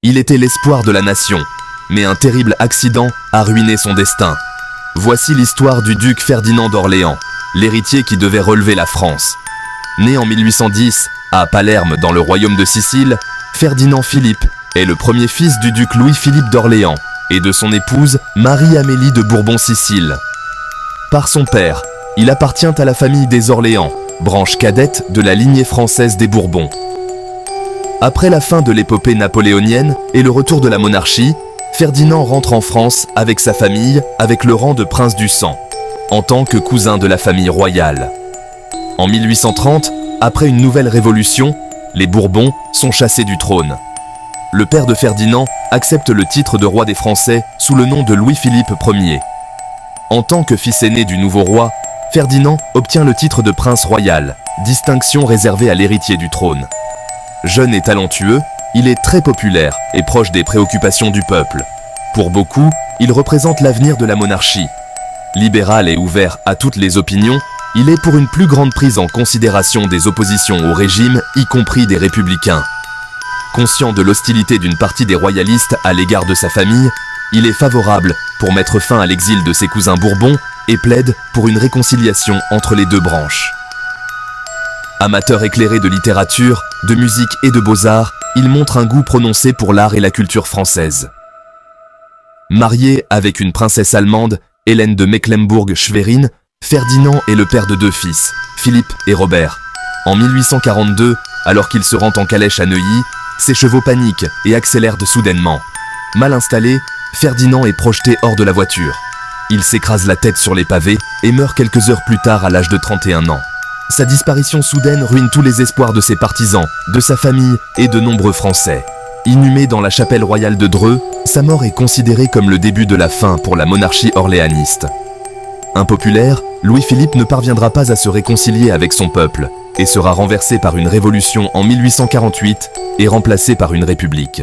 Il était l'espoir de la nation, mais un terrible accident a ruiné son destin. Voici l'histoire du duc Ferdinand d'Orléans, l'héritier qui devait relever la France. Né en 1810, à Palerme dans le royaume de Sicile, Ferdinand Philippe est le premier fils du duc Louis-Philippe d'Orléans et de son épouse Marie-Amélie de Bourbon-Sicile. Par son père, il appartient à la famille des Orléans, branche cadette de la lignée française des Bourbons. Après la fin de l'épopée napoléonienne et le retour de la monarchie, Ferdinand rentre en France avec sa famille, avec le rang de prince du sang, en tant que cousin de la famille royale. En 1830, après une nouvelle révolution, les Bourbons sont chassés du trône. Le père de Ferdinand accepte le titre de roi des Français sous le nom de Louis-Philippe Ier. En tant que fils aîné du nouveau roi, Ferdinand obtient le titre de prince royal, distinction réservée à l'héritier du trône. Jeune et talentueux, il est très populaire et proche des préoccupations du peuple. Pour beaucoup, il représente l'avenir de la monarchie. Libéral et ouvert à toutes les opinions, il est pour une plus grande prise en considération des oppositions au régime, y compris des républicains. Conscient de l'hostilité d'une partie des royalistes à l'égard de sa famille, il est favorable pour mettre fin à l'exil de ses cousins Bourbons et plaide pour une réconciliation entre les deux branches. Amateur éclairé de littérature, de musique et de beaux-arts, il montre un goût prononcé pour l'art et la culture française. Marié avec une princesse allemande, Hélène de Mecklembourg-Schwerin, Ferdinand est le père de deux fils, Philippe et Robert. En 1842, alors qu'il se rend en calèche à Neuilly, ses chevaux paniquent et accélèrent soudainement. Mal installé, Ferdinand est projeté hors de la voiture. Il s'écrase la tête sur les pavés et meurt quelques heures plus tard à l'âge de 31 ans. Sa disparition soudaine ruine tous les espoirs de ses partisans, de sa famille et de nombreux Français. Inhumé dans la chapelle royale de Dreux, sa mort est considérée comme le début de la fin pour la monarchie orléaniste. Impopulaire, Louis-Philippe ne parviendra pas à se réconcilier avec son peuple et sera renversé par une révolution en 1848 et remplacé par une république.